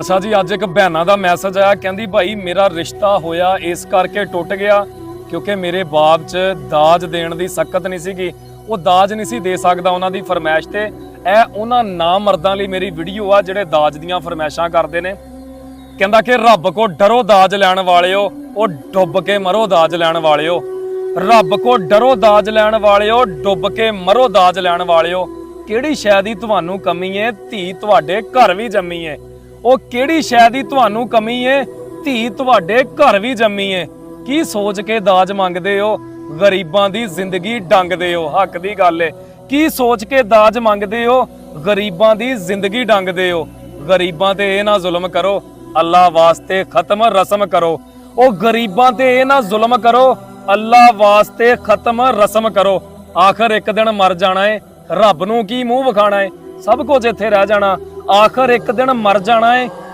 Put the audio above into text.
ਅੱਛਾ ਜੀ, ਅੱਜ ਇੱਕ ਭੈਣਾਂ ਦਾ ਮੈਸੇਜ ਆਇਆ, ਕਹਿੰਦੀ ਭਾਈ ਮੇਰਾ ਰਿਸ਼ਤਾ ਹੋਇਆ ਇਸ ਕਰਕੇ ਟੁੱਟ ਗਿਆ ਕਿਉਂਕਿ ਮੇਰੇ ਬਾਪ 'ਚ ਦਾਜ ਦੇਣ ਦੀ ਸਖਤ ਨਹੀਂ ਸੀਗੀ। ਉਹ ਦਾਜ ਨਹੀਂ ਸੀ ਦੇ ਸਕਦਾ ਉਹਨਾਂ ਦੀ ਫਰਮਾਇਸ਼ ਤੇ। ਇਹ ਉਹਨਾਂ ਨਾ ਮਰਦਾਂ ਲਈ ਮੇਰੀ ਵੀਡੀਓ ਆ ਜਿਹੜੇ ਦਾਜ ਦੀਆਂ ਫਰਮਾਇਸ਼ਾਂ ਕਰਦੇ ਨੇ। ਕਹਿੰਦਾ ਕਿ ਰੱਬ ਕੋ ਡਰੋ ਦਾਜ ਲੈਣ ਵਾਲਿਓ, ਉਹ ਡੁੱਬ ਕੇ ਮਰੋ ਦਾਜ ਲੈਣ ਵਾਲਿਓ। ਰੱਬ ਕੋ ਡਰੋ ਦਾਜ ਲੈਣ ਵਾਲਿਓ, ਡੁੱਬ ਕੇ ਮਰੋ ਦਾਜ ਲੈਣ ਵਾਲਿਓ। ਕਿਹੜੀ ਸ਼ੈ ਦੀ ਤੁਹਾਨੂੰ ਕਮੀ ਏ, ਧੀ ਤੁਹਾਡੇ ਘਰ ਵੀ ਜੰਮੀ ਏ। ਉਹ ਕਿਹੜੀ ਸ਼ੈ ਦੀ ਤੁਹਾਨੂੰ ਕਮੀ ਏ, ਧੀ ਤੁਹਾਡੇ ਘਰ ਵੀ ਜੰਮੀ ਏ। ਕੀ ਸੋਚ ਕੇ ਦਾਜ ਮੰਗਦੇ ਹੋ, ਗਰੀਬਾਂ ਦੀ ਜ਼ਿੰਦਗੀ ਡੰਗਦੇ ਹੋ। ਹੱਕ ਦੀ ਗੱਲ ਏ। ਕੀ ਸੋਚ ਕੇ ਦਾਜ ਮੰਗਦੇ ਹੋ, ਗਰੀਬਾਂ ਦੀ ਜ਼ਿੰਦਗੀ ਡੰਗਦੇ ਹੋ। ਗਰੀਬਾਂ ਤੇ ਇਹ ਨਾ ਜ਼ੁਲਮ ਕਰੋ, ਅੱਲਾ ਵਾਸਤੇ ਖਤਮ ਰਸਮ ਕਰੋ। ਉਹ ਗਰੀਬਾਂ ਤੇ ਇਹ ਨਾ ਜ਼ੁਲਮ ਕਰੋ, ਅੱਲਾ ਵਾਸਤੇ ਖਤਮ ਰਸਮ ਕਰੋ। ਆਖਰ ਇੱਕ ਦਿਨ ਮਰ ਜਾਣਾ ਏ, ਰੱਬ ਨੂੰ ਕੀ ਮੂੰਹ ਵਿਖਾਣਾ ਏ। ਸਭ ਕੁਝ ਇੱਥੇ ਰਹਿ ਜਾਣਾ, ਆਖਰ ਇੱਕ ਦਿਨ ਮਰ ਜਾਣਾ ਏ।